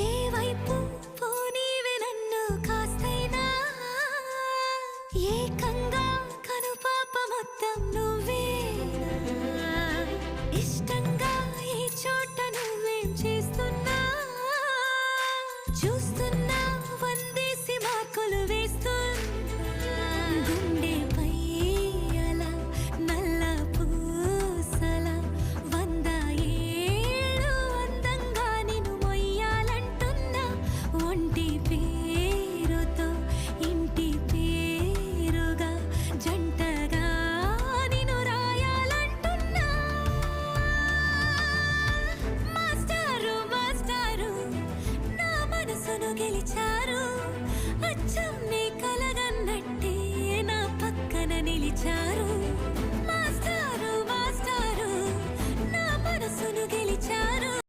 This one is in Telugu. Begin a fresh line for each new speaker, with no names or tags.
ఏ వైపు పోనీవే నన్ను కాస్తైనా ఏకంగా కనుపాప మొత్తం నువ్వేనా ఇష్టంగా ఈ చోట నువ్వేం చేస్తున్నా